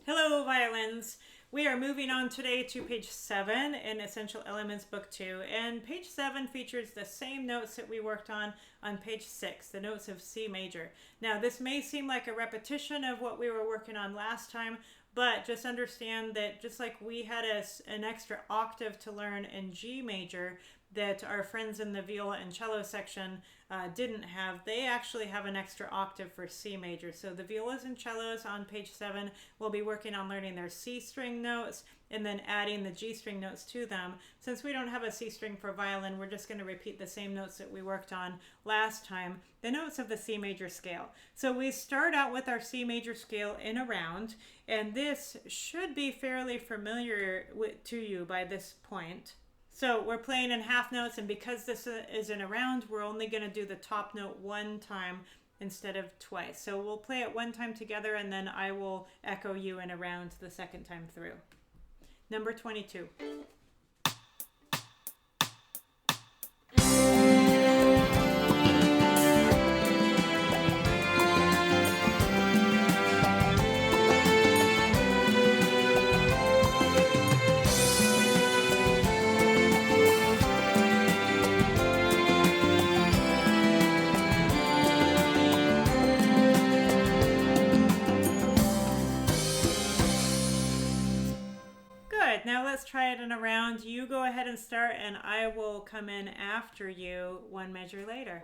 Hello, violins. We are moving on today to page 7 in Essential Elements Book 2, and page 7 features the same notes that we worked on page 6, the notes of C major. Now, this may seem like a repetition of what we were working on last time, but just understand that just like we had an extra octave to learn in G major that our friends in the viola and cello section didn't have, they actually have an extra octave for C major. So the violas and cellos on page 7 will be working on learning their C string notes and then adding the G string notes to them. Since we don't have a C string for violin, we're just going to repeat the same notes that we worked on last time, the notes of the C major scale. So we start out with our C major scale in a round, and this should be fairly familiar to you by this point. So we're playing in half notes, and because this is in a round, we're only going to do the top note one time instead of twice. So we'll play it one time together, and then I will echo you in a round the second time through. Number 22. Now let's try it in a round. You go ahead and start, and I will come in after you one measure later.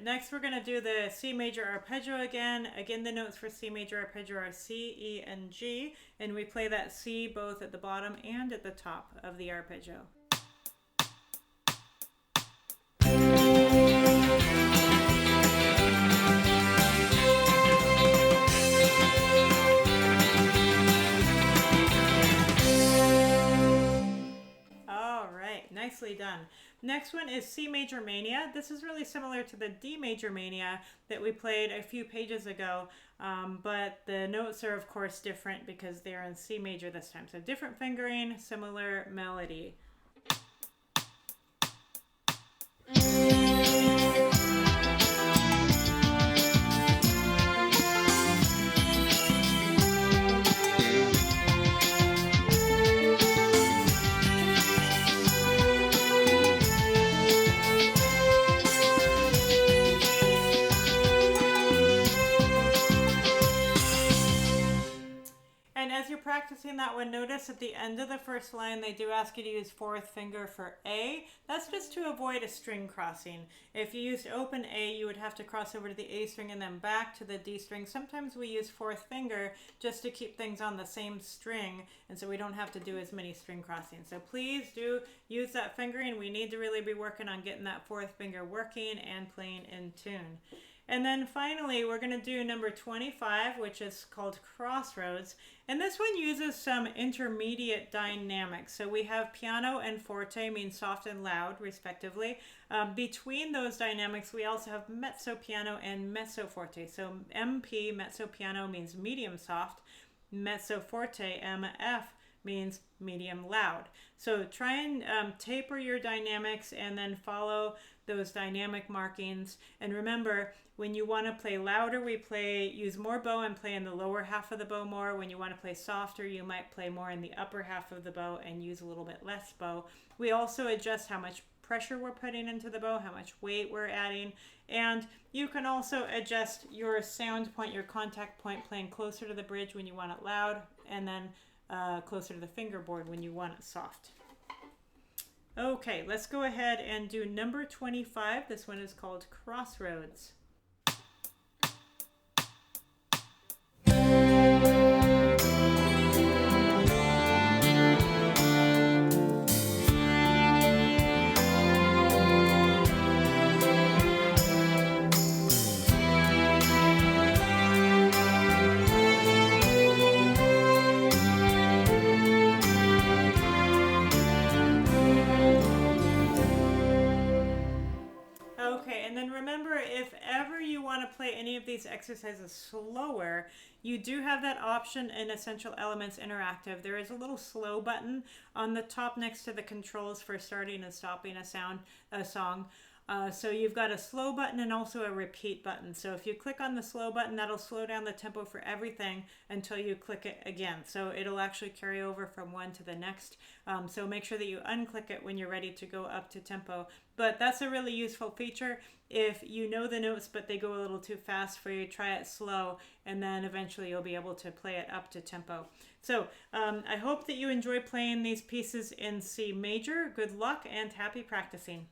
Next, we're going to do the C major arpeggio again. Again, the notes for C major arpeggio are C, E, and G, and we play that C both at the bottom and at the top of the arpeggio. All right, nicely done. Next one is C Major Mania. This is really similar to the D Major Mania that we played a few pages ago, but the notes are of course different because they're in C major this time. So different fingering, similar melody. Practicing that one, notice at the end of the first line they do ask you to use fourth finger for A. That's just to avoid a string crossing. If you used open A, you would have to cross over to the A string and then back to the D string. Sometimes we use fourth finger just to keep things on the same string, and so we don't have to do as many string crossings. So please do use that fingering. We need to really be working on getting that fourth finger working and playing in tune. And then finally, we're going to do number 25, which is called Crossroads. And this one uses some intermediate dynamics. So we have piano and forte, means soft and loud, respectively. Between those dynamics, we also have mezzo piano and mezzo forte. So MP, mezzo piano, means medium soft. Mezzo forte, MF, means medium loud. So try and taper your dynamics and then follow those dynamic markings. And remember, when you want to play louder, we use more bow and play in the lower half of the bow more. When you want to play softer, you might play more in the upper half of the bow and use a little bit less bow. We also adjust how much pressure we're putting into the bow, how much weight we're adding, and you can also adjust your sound point, your contact point, playing closer to the bridge when you want it loud, and then closer to the fingerboard when you want it soft. Okay, let's go ahead and do number 25. This one is called Crossroads. want to play any of these exercises slower, you do have that option in Essential Elements Interactive. There is a little slow button on the top next to the controls for starting and stopping a song. So you've got a slow button and also a repeat button. So if you click on the slow button, that'll slow down the tempo for everything until you click it again. So it'll actually carry over from one to the next. So make sure that you unclick it when you're ready to go up to tempo. But that's a really useful feature. If you know the notes but they go a little too fast for you, try it slow, and then eventually you'll be able to play it up to tempo. So I hope that you enjoy playing these pieces in C major. Good luck and happy practicing.